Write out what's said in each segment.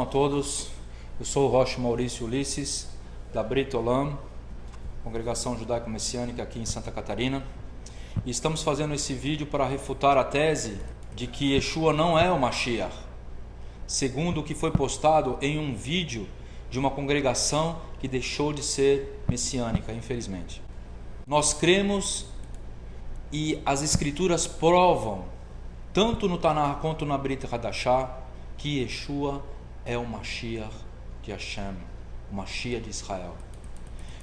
a todos. Eu sou o Rocha Maurício Ulisses, da Brit Olam, Congregação Judaico-Messiânica aqui em Santa Catarina. E estamos fazendo esse vídeo para refutar a tese de que Yeshua não é o Mashiach, segundo o que foi postado em um vídeo de uma congregação que deixou de ser messiânica, infelizmente. Nós cremos e as escrituras provam, tanto no Tanakh quanto na Brit Hadashah, que Yeshua é o Mashiach de Hashem, o Mashiach de Israel.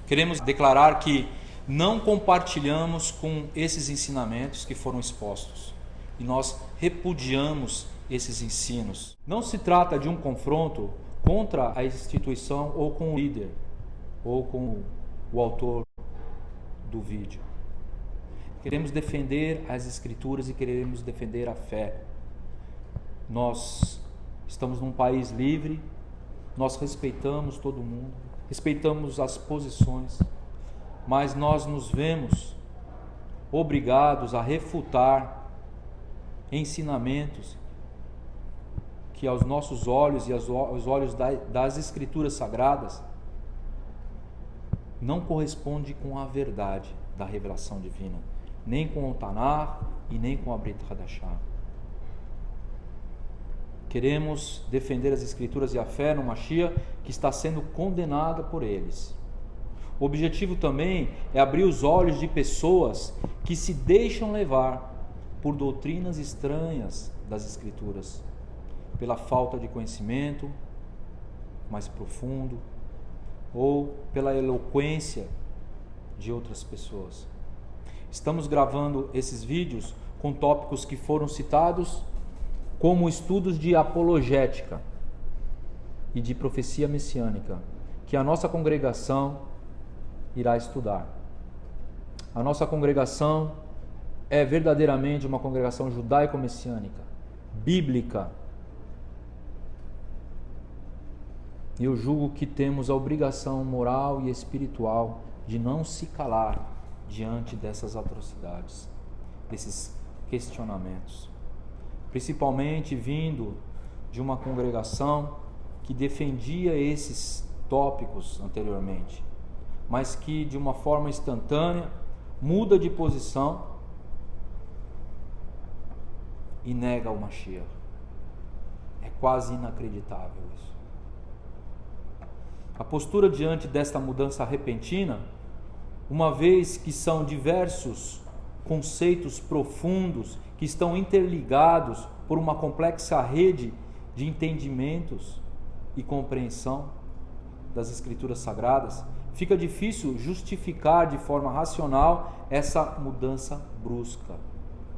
Queremos declarar que não compartilhamos com esses ensinamentos que foram expostos e nós repudiamos esses ensinos. Não se trata de um confronto contra a instituição ou com o líder ou com o autor do vídeo. Queremos defender as escrituras e queremos defender a fé. Nós estamos num país livre, nós respeitamos todo mundo, respeitamos as posições, mas nós nos vemos obrigados a refutar ensinamentos que aos nossos olhos e aos olhos das escrituras sagradas não corresponde com a verdade da revelação divina, nem com o Tanakh e nem com a Brit Hadashah. Queremos defender as escrituras e a fé no Mashiach que está sendo condenada por eles. O objetivo também é abrir os olhos de pessoas que se deixam levar por doutrinas estranhas das escrituras, pela falta de conhecimento mais profundo ou pela eloquência de outras pessoas. Estamos gravando esses vídeos com tópicos que foram citados como estudos de apologética e de profecia messiânica, que a nossa congregação irá estudar. A nossa congregação é verdadeiramente uma congregação judaico-messiânica, bíblica. E eu julgo que temos a obrigação moral e espiritual de não se calar diante dessas atrocidades, desses questionamentos. Principalmente vindo de uma congregação que defendia esses tópicos anteriormente, mas que de uma forma instantânea muda de posição e nega o Mashiach. É quase inacreditável isso. A postura diante desta mudança repentina, uma vez que são diversos conceitos profundos que estão interligados por uma complexa rede de entendimentos e compreensão das escrituras sagradas, fica difícil justificar de forma racional essa mudança brusca,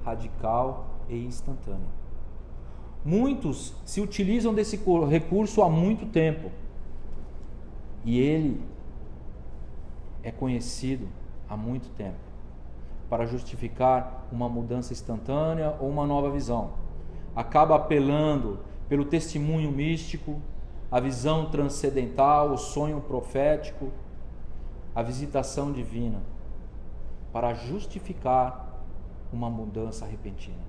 radical e instantânea. Muitos se utilizam desse recurso há muito tempo e ele é conhecido há muito tempo para justificar uma mudança instantânea ou uma nova visão. Acaba apelando pelo testemunho místico, a visão transcendental, o sonho profético, a visitação divina, para justificar uma mudança repentina.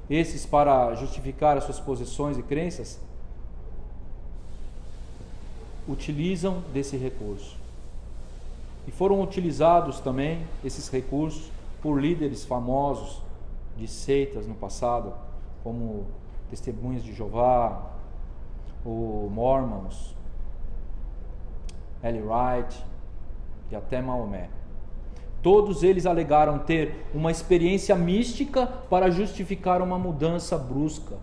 Esses, para justificar as suas posições e crenças, utilizam desse recurso. E foram utilizados também esses recursos por líderes famosos de seitas no passado, como Testemunhas de Jeová, o Mormons, Ellen White e até Maomé. Todos eles alegaram ter uma experiência mística para justificar uma mudança brusca,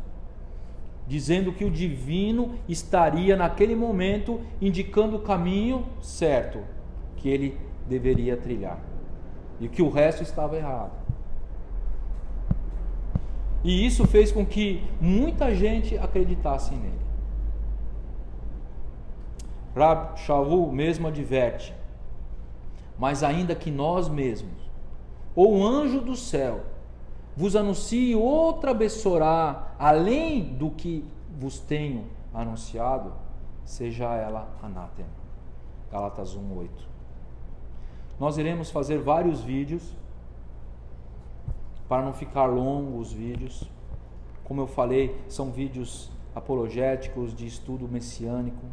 dizendo que o divino estaria naquele momento indicando o caminho certo que ele deveria trilhar e que o resto estava errado. E isso fez com que muita gente acreditasse nele. Rab Shaul mesmo adverte: mas ainda que nós mesmos, ou um anjo do céu, vos anuncie outra Bessorá, além do que vos tenho anunciado, seja ela anátema. Gálatas 1:8. Nós iremos fazer vários vídeos, para não ficar longos os vídeos, como eu falei, são vídeos apologéticos, de estudo messiânico.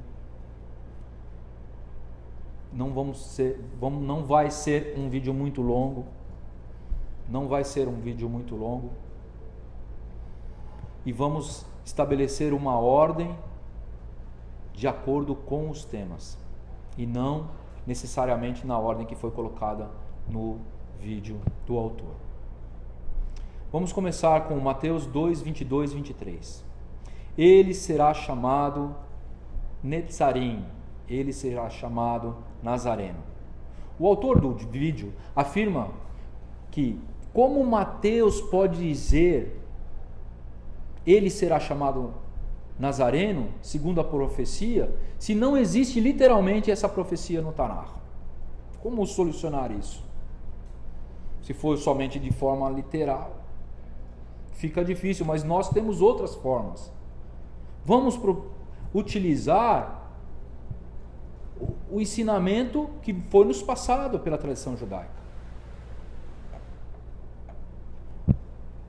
Não vai ser um vídeo muito longo. Não vai ser um vídeo muito longo. E vamos estabelecer uma ordem de acordo com os temas. E não necessariamente na ordem que foi colocada no vídeo do autor. Vamos começar com Mateus 2, 22 e 23. Ele será chamado Netzarim, ele será chamado Nazareno. O autor do vídeo afirma que, como Mateus pode dizer, ele será chamado Nazareno, segundo a profecia, se não existe literalmente essa profecia no Tanakh? Como solucionar isso? Se for somente de forma literal, fica difícil, mas nós temos outras formas. Vamos utilizar o ensinamento que foi nos passado pela tradição judaica.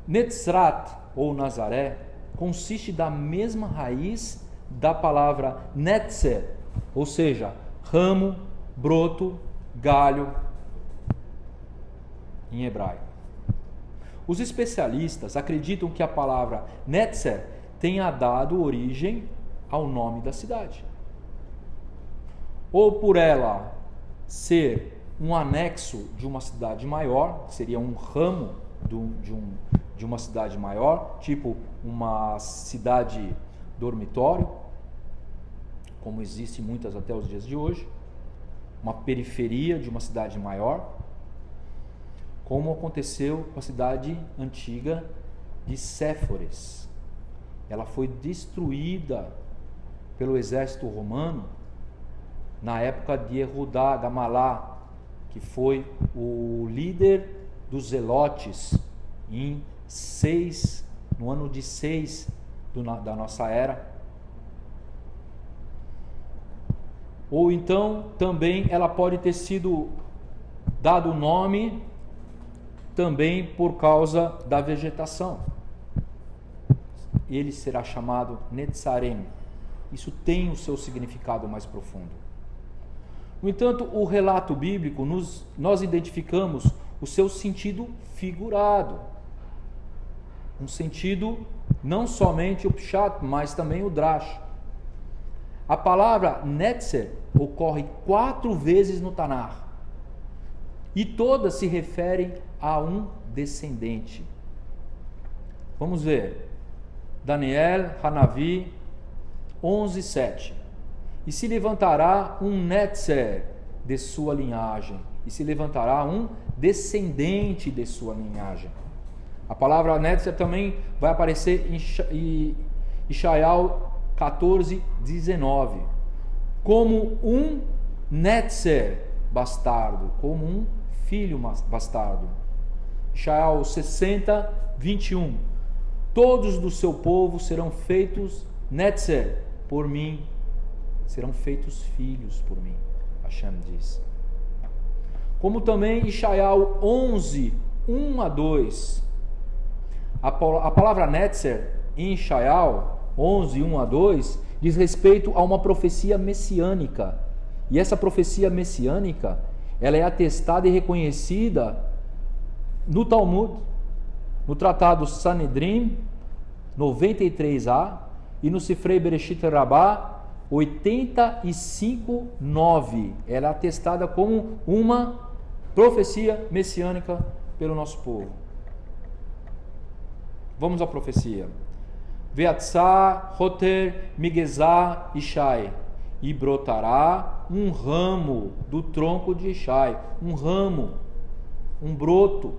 Netzrat, ou Nazaré, consiste da mesma raiz da palavra netzer, ou seja, ramo, broto, galho, em hebraico. Os especialistas acreditam que a palavra netzer tenha dado origem ao nome da cidade, ou por ela ser um anexo de uma cidade maior, seria um ramo de uma cidade maior, tipo uma cidade dormitório, como existe muitas até os dias de hoje, uma periferia de uma cidade maior, como aconteceu com a cidade antiga de Séforis. Ela foi destruída pelo exército romano na época de Yehudá Gamalá, que foi o líder dos zelotes no ano de 6 da nossa era. Ou então também ela pode ter sido dado o nome também por causa da vegetação. Ele será chamado Netzarem. Isso tem o seu significado mais profundo. No entanto, o relato bíblico, nós identificamos o seu sentido figurado. Um sentido não somente o pshat, mas também o drash. A palavra netzer ocorre 4 vezes no Tanakh, e todas se referem a um descendente. Vamos ver. Daniel, Hanavi 11:7. E se levantará um netzer de sua linhagem, e se levantará um descendente de sua linhagem. A palavra netzer também vai aparecer em Ishaiah 14:19, como um netzer bastardo, como um filho bastardo. Ishaiah 60:21. Todos do seu povo serão feitos netzer por mim, serão feitos filhos por mim, Hashem diz. Como também Ishaiah 11:1-2. A palavra netzer em Ishaiah 11:1-2 diz respeito a uma profecia messiânica. E essa profecia messiânica, ela é atestada e reconhecida no Talmud, no Tratado Sanedrim 93a e no Sifrei Bereshit Rabbah 85:9. Ela é atestada como uma profecia messiânica pelo nosso povo. Vamos à profecia. Veatzá, Roter, Migezá, Ishai. E brotará um ramo do tronco de Ishai. Um ramo, um broto.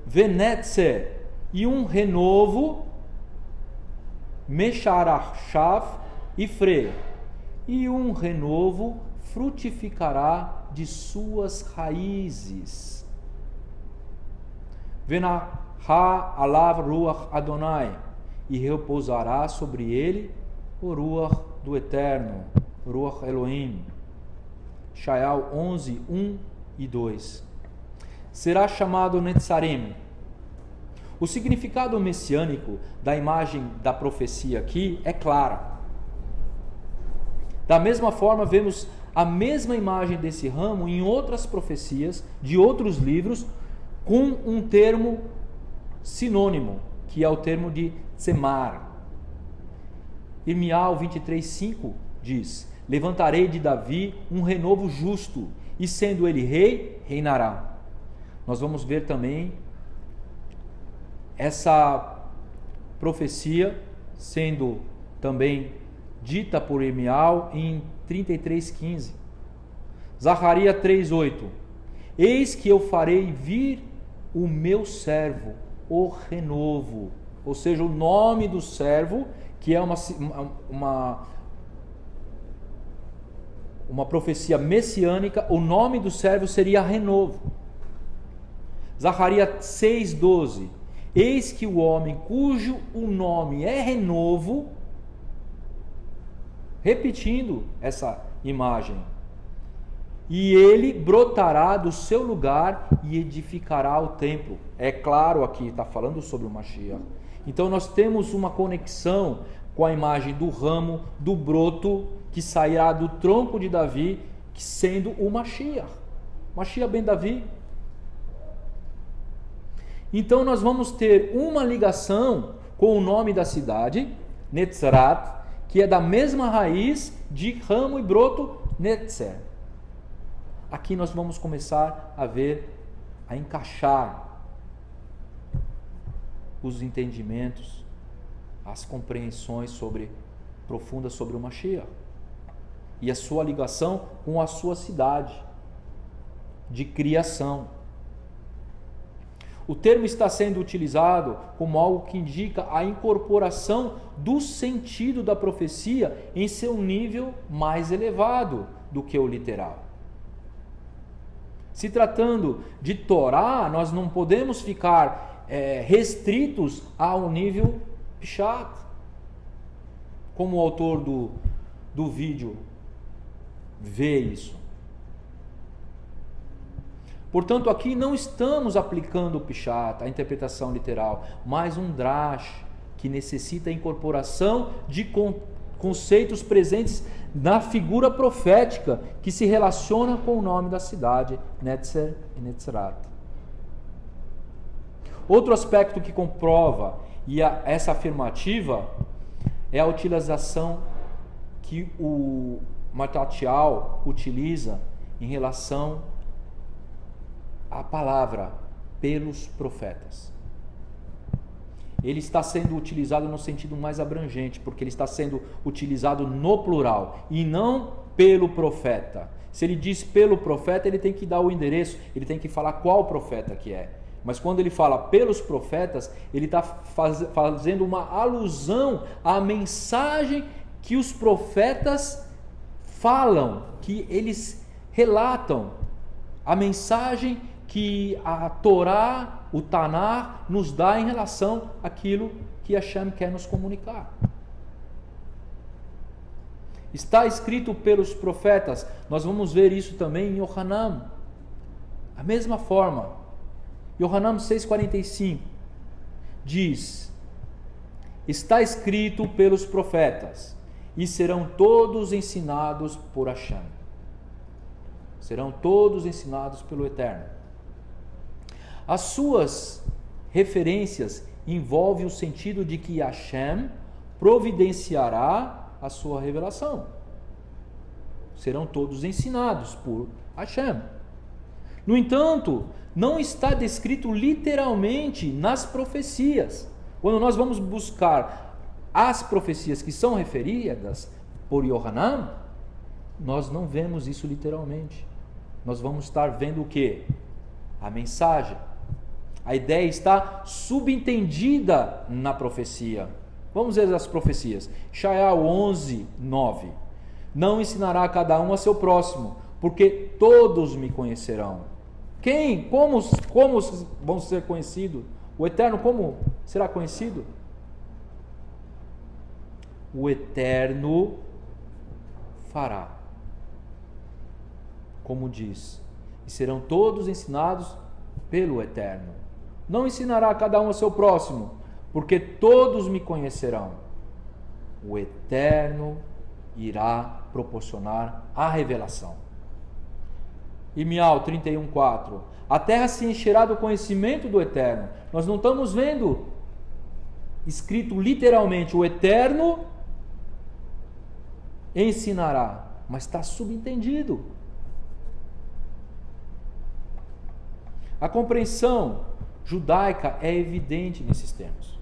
Venetzer, e um renovo, Mesharachav e Fre. E um renovo frutificará de suas raízes. Venah alav ruach Adonai, e repousará sobre ele o ruach do Eterno, ruach Elohim. Ishaiah 11:1 e 2. Será chamado Netzarim. O significado messiânico da imagem da profecia aqui é claro. Da mesma forma, vemos a mesma imagem desse ramo em outras profecias de outros livros, com um termo sinônimo, que é o termo de tzemar. Irmial 23:5 diz: levantarei de Davi um renovo justo, e sendo ele rei, reinará. Nós vamos ver também essa profecia sendo também dita por Irmial em 33:15. Zacarias 3:8: eis que eu farei vir o meu servo, o renovo. Ou seja, o nome do servo, que é uma profecia messiânica, o nome do servo seria renovo. Zacarias 6:12: eis que o homem cujo o nome é renovo, repetindo essa imagem, e ele brotará do seu lugar e edificará o templo. É claro, aqui está falando sobre o Mashiach. Então nós temos uma conexão com a imagem do ramo, do broto, que sairá do tronco de Davi, sendo o Mashiach. Mashiach ben Davi. Então nós vamos ter uma ligação com o nome da cidade, Netzrat, que é da mesma raiz de ramo e broto, Netzer. Aqui nós vamos começar a ver, a encaixar os entendimentos, as compreensões profundas sobre o Mashiach e a sua ligação com a sua cidade de criação. O termo está sendo utilizado como algo que indica a incorporação do sentido da profecia em seu nível mais elevado do que o literal. Se tratando de Torá, nós não podemos ficar restritos ao nível Pshat, como o autor do vídeo vê isso. Portanto, aqui não estamos aplicando o Pshat, a interpretação literal, mas um drash que necessita a incorporação de conceitos presentes na figura profética que se relaciona com o nome da cidade, Netzer e Netzrat. Outro aspecto que comprova essa afirmativa é a utilização que o Matatial utiliza em relação à palavra pelos profetas. Ele está sendo utilizado no sentido mais abrangente, porque ele está sendo utilizado no plural e não pelo profeta. Se ele diz pelo profeta, ele tem que dar o endereço, ele tem que falar qual profeta que é. Mas quando ele fala pelos profetas, ele está fazendo uma alusão à mensagem que os profetas falam, que eles relatam, a mensagem que a Torá, o Tanar, nos dá em relação àquilo que Hashem quer nos comunicar. Está escrito pelos profetas, nós vamos ver isso também em Yohanan. A mesma forma, Yohanan 6,45 diz: está escrito pelos profetas, e serão todos ensinados por Hashem. Serão todos ensinados pelo Eterno. As suas referências envolvem o sentido de que Hashem providenciará a sua revelação. Serão todos ensinados por Hashem. No entanto, não está descrito literalmente nas profecias. Quando nós vamos buscar as profecias que são referidas por Yohanan, nós não vemos isso literalmente. Nós vamos estar vendo o quê? A mensagem. A ideia está subentendida na profecia. Vamos ver as profecias. Shayahu 11:9. Não ensinará cada um a seu próximo, porque todos me conhecerão. Quem? Como vão ser conhecidos? O Eterno como será conhecido? O Eterno fará, como diz, e serão todos ensinados pelo Eterno. não ensinará a cada um a seu próximo, porque todos me conhecerão. O Eterno irá proporcionar a revelação. Irmial 31:4. A terra se encherá do conhecimento do Eterno. Nós não estamos vendo escrito literalmente, o Eterno ensinará, mas está subentendido. A compreensão judaica é evidente nesses termos.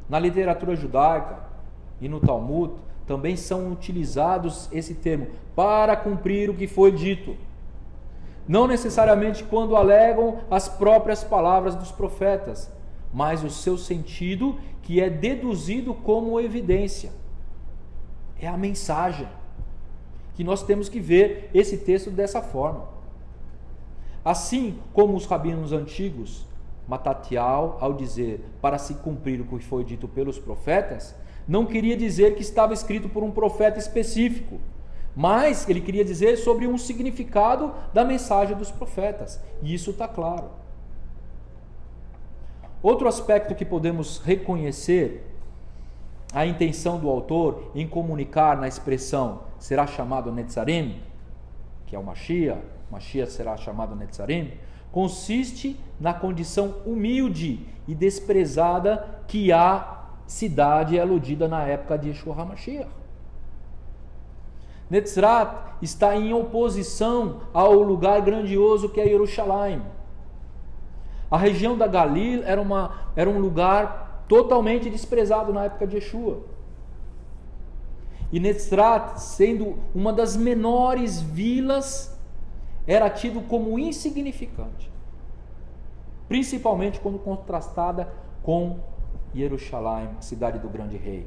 Na literatura judaica e no Talmud também são utilizados esse termo para cumprir o que foi dito. Não necessariamente quando alegam as próprias palavras dos profetas, mas o seu sentido que é deduzido como evidência. É a mensagem que nós temos que ver esse texto dessa forma. Assim como os rabinos antigos, Matatial, ao dizer para se cumprir o que foi dito pelos profetas, não queria dizer que estava escrito por um profeta específico, mas ele queria dizer sobre um significado da mensagem dos profetas, e isso está claro. Outro aspecto que podemos reconhecer a intenção do autor em comunicar na expressão será chamado Netzarim, que é o Mashiach será chamado Netzarim, consiste na condição humilde e desprezada que a cidade é aludida na época de Yeshua HaMashiach. Netzrat está em oposição ao lugar grandioso que é Jerusalém. A região da Galil era um lugar totalmente desprezado na época de Yeshua. E Netzrat, sendo uma das menores vilas, era tido como insignificante, principalmente quando contrastada com Jerusalém, cidade do grande rei.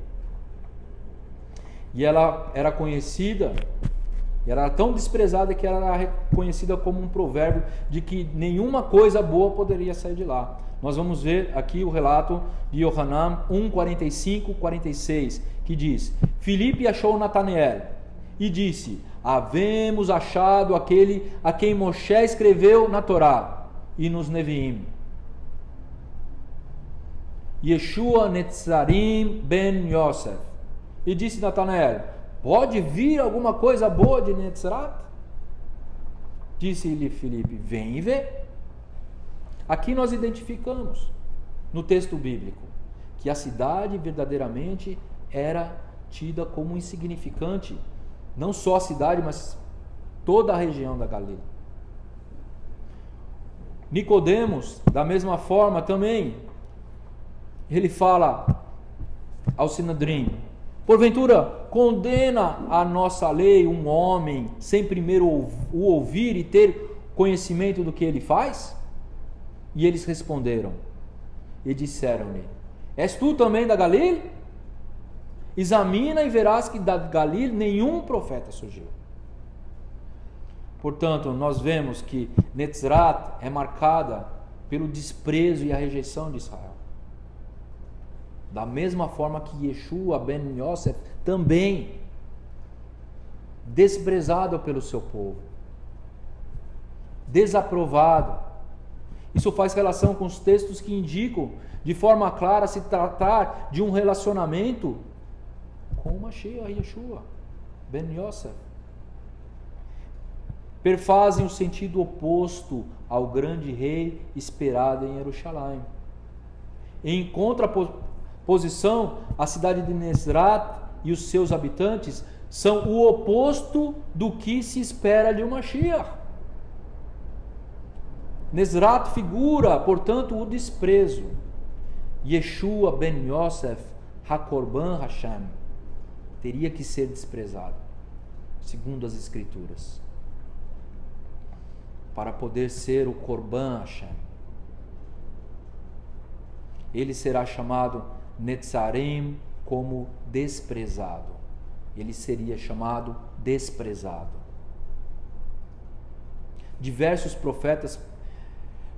E ela era conhecida, era tão desprezada que ela era reconhecida como um provérbio de que nenhuma coisa boa poderia sair de lá. Nós vamos ver aqui o relato de Yohanan 1:45-46, que diz: Filipe achou Natanael e disse: havemos achado aquele a quem Moshe escreveu na Torá e nos Neviim, Yeshua Netzarim ben Yosef. E disse Natanael: pode vir alguma coisa boa de Netzrat? Disse-lhe Filipe: vem e vê. Aqui nós identificamos no texto bíblico que a cidade verdadeiramente era tida como insignificante, não só a cidade, mas toda a região da Galileia. Nicodemos, da mesma forma também, ele fala ao Sinedrim: porventura condena a nossa lei um homem sem primeiro o ouvir e ter conhecimento do que ele faz? E eles responderam e disseram-lhe: és tu também da Galileia? Examina e verás que da Galileia nenhum profeta surgiu. Portanto, nós vemos que Netzrat é marcada pelo desprezo e a rejeição de Israel. Da mesma forma que Yeshua ben Yosef também desprezado pelo seu povo, desaprovado. Isso faz relação com os textos que indicam de forma clara se tratar de um relacionamento com o Mashiach Yeshua ben Yosef. Perfazem o sentido oposto ao grande rei esperado em Jerusalém. Em contraposição, a cidade de Netzrat e os seus habitantes são o oposto do que se espera de um Mashiach. Netzrat figura, portanto, o desprezo. Yeshua ben Yosef HaKorban Hashem teria que ser desprezado, segundo as Escrituras, para poder ser o Korban Hashem. Ele será chamado Netzarim como desprezado. Ele seria chamado desprezado. Diversos profetas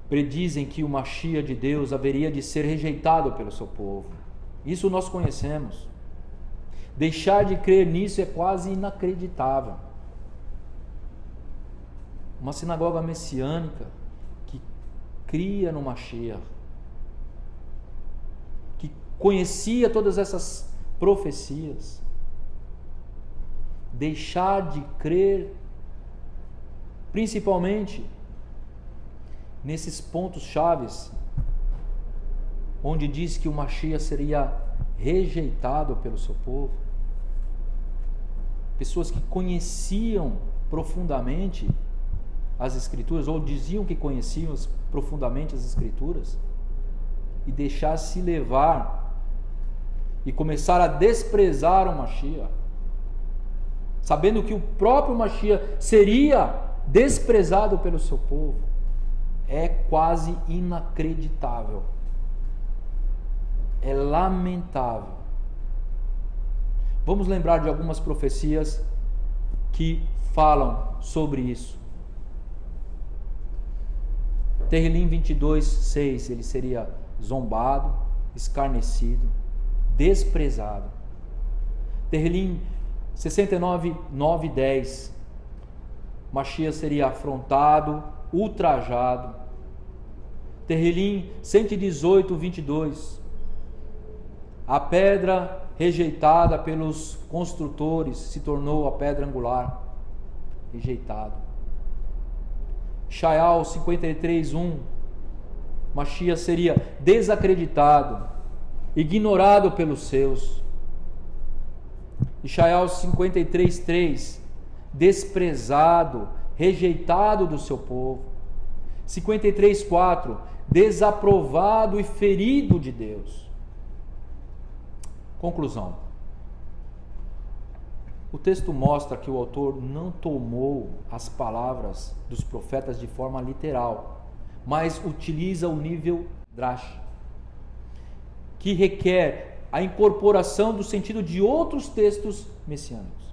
predizem que o Mashiach de Deus haveria de ser rejeitado pelo seu povo. Isso nós conhecemos. Deixar de crer nisso é quase inacreditável. Uma sinagoga messiânica que cria no Mashiach, conhecia todas essas profecias, deixar de crer, principalmente nesses pontos chaves, onde diz que o Mashiach seria rejeitado pelo seu povo. Pessoas que conheciam profundamente as Escrituras, ou diziam que conheciam profundamente as Escrituras, e deixar-se levar e começar a desprezar o Mashiach, sabendo que o próprio Mashiach seria desprezado pelo seu povo, é quase inacreditável. É lamentável. Vamos lembrar de algumas profecias que falam sobre isso. Tehilim 22:6, ele seria zombado, escarnecido, desprezado. Tehilim 69:9 e 10, Mashiach seria afrontado, ultrajado. Tehilim 118:22, a pedra rejeitada pelos construtores se tornou a pedra angular, rejeitado. Ishaiah 53:1, Mashiach seria desacreditado, ignorado pelos seus. Ishaiah 53:3, desprezado, rejeitado do seu povo. 53:4, desaprovado e ferido de Deus. Conclusão. O texto mostra que o autor não tomou as palavras dos profetas de forma literal, mas utiliza o nível drash, que requer a incorporação do sentido de outros textos messiânicos,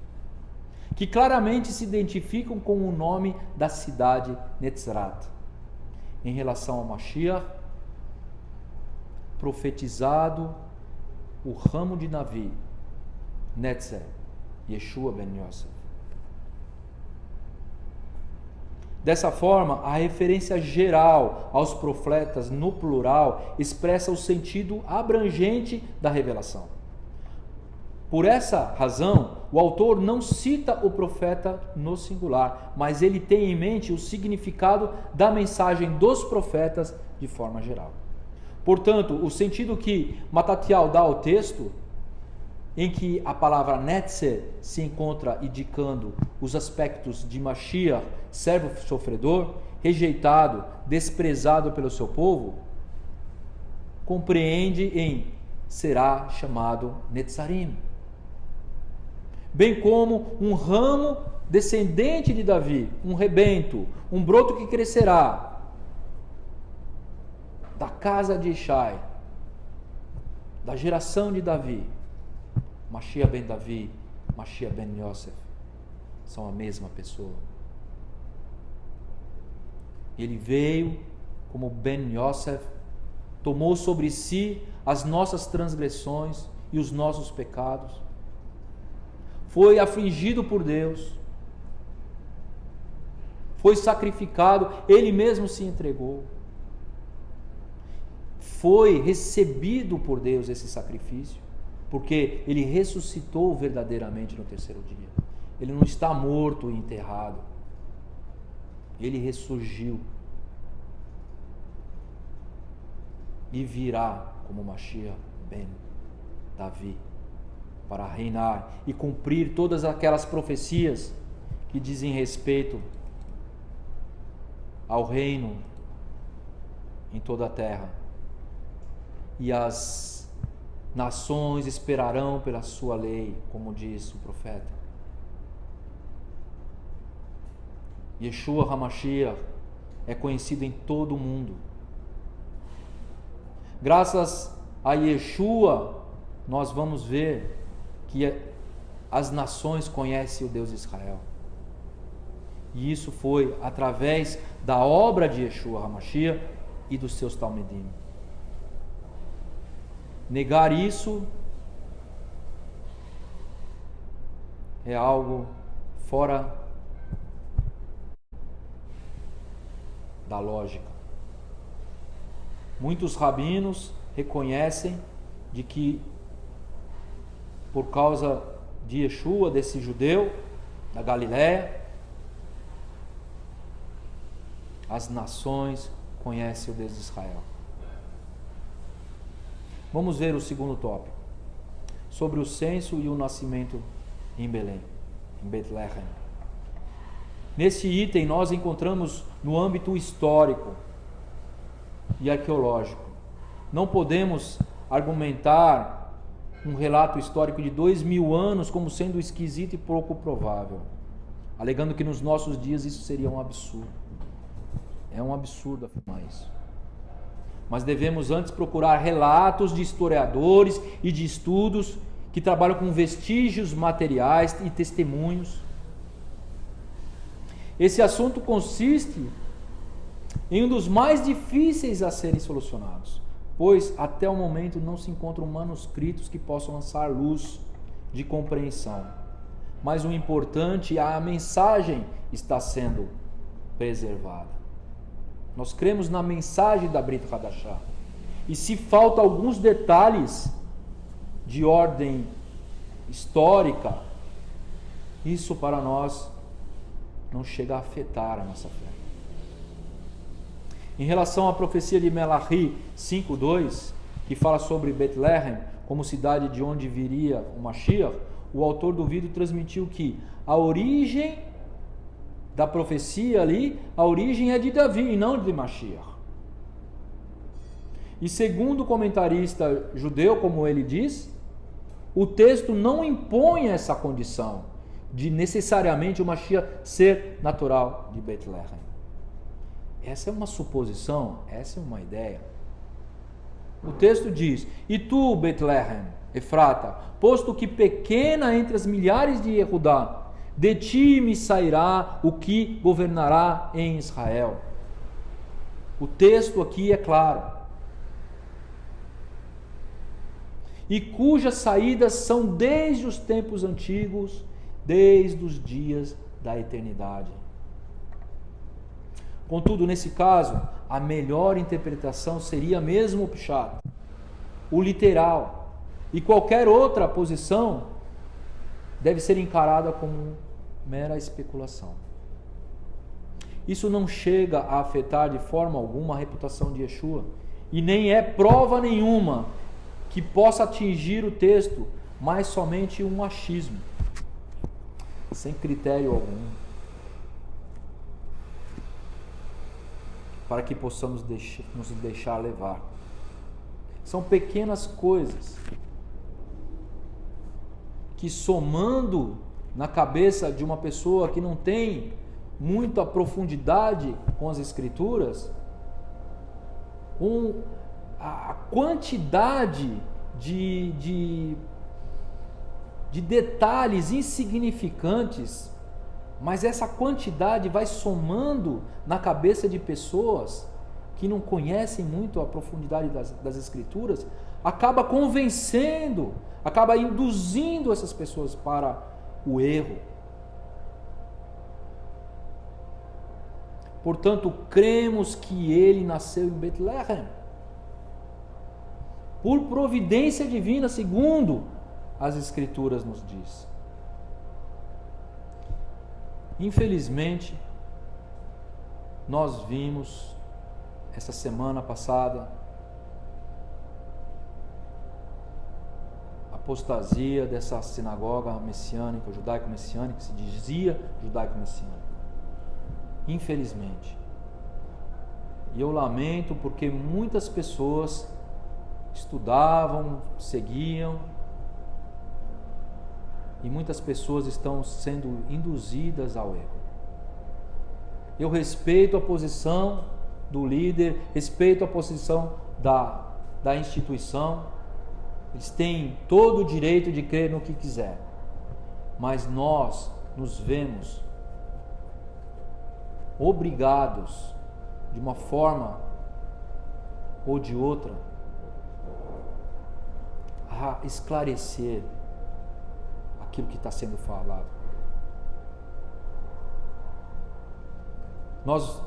que claramente se identificam com o nome da cidade Netzrat, em relação ao Mashiach, profetizado o ramo de Davi, Netzer, Yeshua ben Yosef. Dessa forma, a referência geral aos profetas no plural expressa o sentido abrangente da revelação. Por essa razão, o autor não cita o profeta no singular, mas ele tem em mente o significado da mensagem dos profetas de forma geral. Portanto, o sentido que Matatiel dá ao texto, em que a palavra Netzer se encontra indicando os aspectos de Mashiach, servo sofredor, rejeitado, desprezado pelo seu povo, compreende em será chamado Netzarim, bem como um ramo descendente de Davi, um rebento, um broto que crescerá da casa de Ishai, da geração de Davi. Mashiach ben Davi, Mashiach ben Yosef são a mesma pessoa. Ele veio como Ben Yosef, tomou sobre si as nossas transgressões e os nossos pecados, foi afligido por Deus, foi sacrificado, ele mesmo se entregou, foi recebido por Deus esse sacrifício, porque ele ressuscitou verdadeiramente no terceiro dia. Ele não está morto e enterrado, ele ressurgiu e virá como Mashiach ben Davi para reinar e cumprir todas aquelas profecias que dizem respeito ao reino em toda a terra. E as nações esperarão pela sua lei, como diz o profeta. Yeshua HaMashiach é conhecido em todo o mundo. Graças a Yeshua, nós vamos ver que as nações conhecem o Deus de Israel. E isso foi através da obra de Yeshua HaMashiach e dos seus Talmidim. Negar isso é algo fora da lógica. Muitos rabinos reconhecem de que, por causa de Yeshua, desse judeu da Galiléia, as nações conhecem o Deus de Israel. Vamos ver o segundo tópico, sobre o censo e o nascimento em Belém, em Betlehem. Nesse item nós encontramos no âmbito histórico e arqueológico. Não podemos argumentar um relato histórico de 2000 anos como sendo esquisito e pouco provável, alegando que nos nossos dias isso seria um absurdo. É um absurdo afirmar isso. Mas devemos antes procurar relatos de historiadores e de estudos que trabalham com vestígios materiais e testemunhos. Esse assunto consiste em um dos mais difíceis a serem solucionados, pois até o momento não se encontram manuscritos que possam lançar luz de compreensão. Mas o importante é a mensagem está sendo preservada. Nós cremos na mensagem da Brit Hadashah. E se falta alguns detalhes de ordem histórica, isso para nós não chega a afetar a nossa fé. Em relação à profecia de Melachi 5:2, que fala sobre Betlehem como cidade de onde viria o Mashiach, o autor do vídeo transmitiu que a origem da profecia ali, a origem é de Davi e não de Mashiach. E segundo o comentarista judeu, como ele diz, o texto não impõe essa condição de necessariamente o Mashiach ser natural de Betlehem. Essa é uma suposição, essa é uma ideia. O texto diz: e tu, Betlehem, Efrata, posto que pequena entre as milhares de Yehudá, de ti me sairá o que governará em Israel. O texto aqui é claro. E cujas saídas são desde os tempos antigos, desde os dias da eternidade. Contudo, nesse caso, a melhor interpretação seria mesmo o pshat, o literal, e qualquer outra posição deve ser encarada como mera especulação. Isso não chega a afetar de forma alguma a reputação de Yeshua, e nem é prova nenhuma que possa atingir o texto, mas somente um achismo, sem critério algum, para que possamos nos deixar levar. São pequenas coisas que, somando na cabeça de uma pessoa que não tem muita profundidade com as Escrituras, a quantidade de detalhes insignificantes, mas essa quantidade vai somando na cabeça de pessoas que não conhecem muito a profundidade das Escrituras, acaba convencendo, acaba induzindo essas pessoas para o erro. Portanto, cremos que ele nasceu em Betlehem, por providência divina, segundo as Escrituras nos diz. Infelizmente, nós vimos essa semana passada a apostasia dessa sinagoga messiânica, judaico-messiânica, que se dizia judaico-messiânica. Infelizmente. E eu lamento porque muitas pessoas estudavam, seguiam, e muitas pessoas estão sendo induzidas ao erro. Eu respeito a posição do líder, respeito a posição da instituição. Eles têm todo o direito de crer no que quiser. Mas nós nos vemos obrigados, de uma forma ou de outra, a esclarecer aquilo que está sendo falado. Nós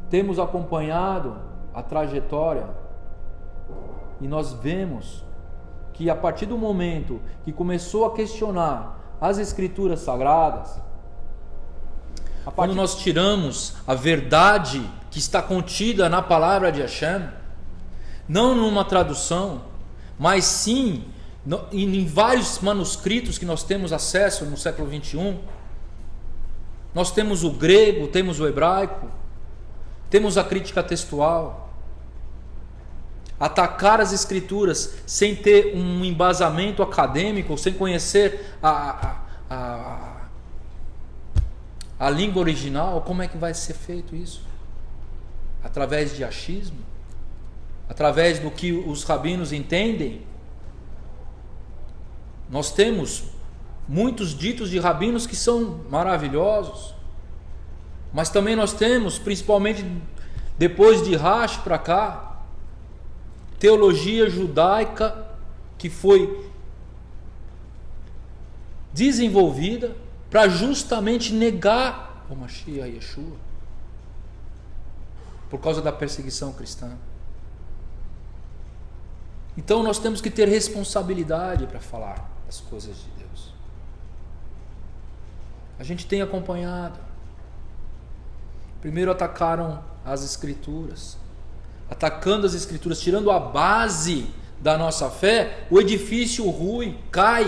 temos acompanhado a trajetória e nós vemos que a partir do momento que começou a questionar as escrituras sagradas, quando nós tiramos a verdade que está contida na palavra de Hashem, não numa tradução, mas sim em vários manuscritos que nós temos acesso no século 21, nós temos o grego, temos o hebraico, temos a crítica textual. Atacar as escrituras sem ter um embasamento acadêmico, sem conhecer a língua original, como é que vai ser feito isso? Através de achismo? Através do que os rabinos entendem? Nós temos muitos ditos de rabinos que são maravilhosos, mas também nós temos, principalmente depois de Rashi para cá, teologia judaica que foi desenvolvida para justamente negar o Mashiach Yeshua por causa da perseguição cristã. Então nós temos que ter responsabilidade para falar as coisas de Deus. A gente tem acompanhado. Primeiro atacaram as escrituras. Atacando as escrituras, tirando a base da nossa fé, o edifício rui, cai.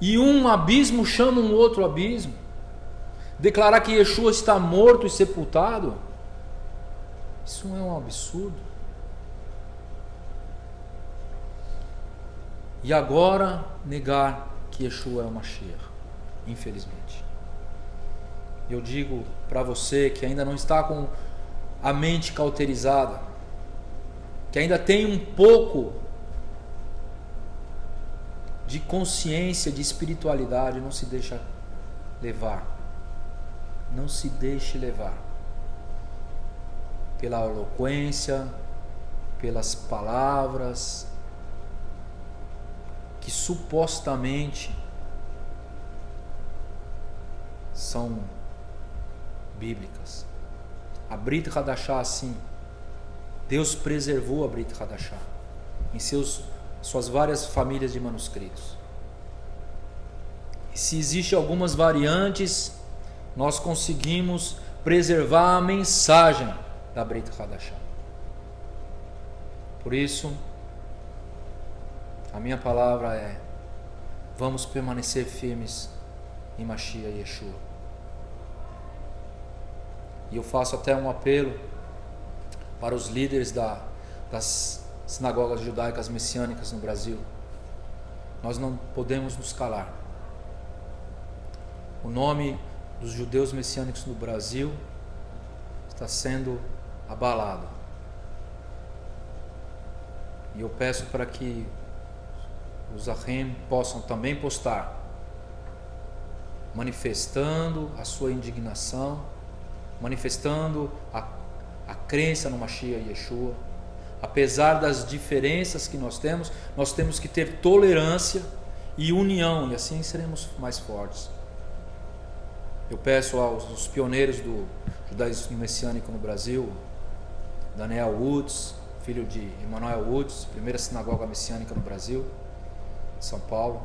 E um abismo chama um outro abismo. Declarar que Yeshua está morto e sepultado, isso é um absurdo. E agora negar que Yeshua é o Mashiach, infelizmente. Eu digo para você que ainda não está com a mente cauterizada, que ainda tem um pouco de consciência, de espiritualidade, não se deixa levar. Não se deixe levar pela eloquência, pelas palavras que supostamente são bíblicas. A Brit Hadashah, sim, Deus preservou a Brit Hadashah em suas várias famílias de manuscritos. E se existem algumas variantes, nós conseguimos preservar a mensagem da Brit Hadashah. Por isso, a minha palavra é: vamos permanecer firmes em Mashiach Yeshua. E eu faço até um apelo para os líderes das sinagogas judaicas messiânicas no Brasil. Nós não podemos nos calar. O nome dos judeus messiânicos no Brasil está sendo abalado. E eu peço para que os Ahim possam também postar, manifestando a sua indignação, manifestando a crença no Mashiach Yeshua. Apesar das diferenças que nós temos que ter tolerância e união, e assim seremos mais fortes. Eu peço aos pioneiros do judaísmo messiânico no Brasil, Daniel Woods, filho de Emmanuel Woods, primeira sinagoga messiânica no Brasil, São Paulo,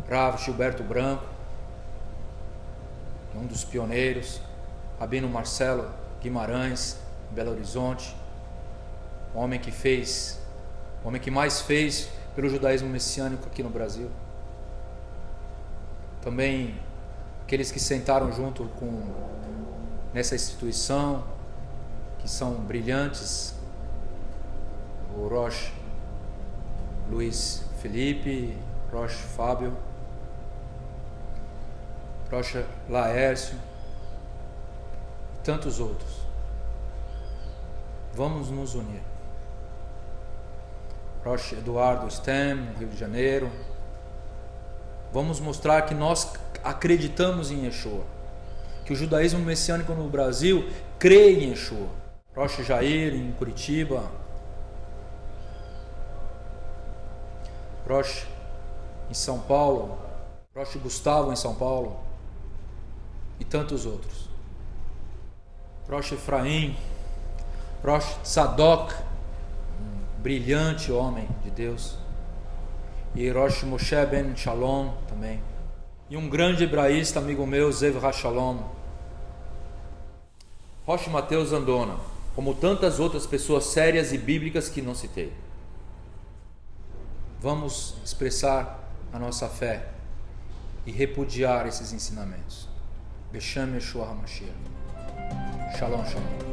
Rav Gilberto Branco, um dos pioneiros, Rabino Marcelo Guimarães, em Belo Horizonte, o homem que mais fez pelo judaísmo messiânico aqui no Brasil. Também aqueles que sentaram junto nessa instituição, que são brilhantes, o Rosh Luiz Felipe, Rosh Fábio, Rosh Laércio e tantos outros. Vamos nos unir. Rosh Eduardo Stem, no Rio de Janeiro. Vamos mostrar que nós acreditamos em Yeshua, que o judaísmo messiânico no Brasil crê em Yeshua. Rosh Jair em Curitiba, Rosh em São Paulo, Rosh Gustavo em São Paulo e tantos outros. Rosh Efraim, Rosh Sadok, um brilhante homem de Deus, e Rosh Moshe Ben Shalom também, e um grande hebraísta amigo meu, Zev Hashalom, Rosh Mateus Andona, como tantas outras pessoas sérias e bíblicas que não citei. Vamos expressar a nossa fé e repudiar esses ensinamentos. Beshem Yeshua HaMashiach. Shalom, shalom.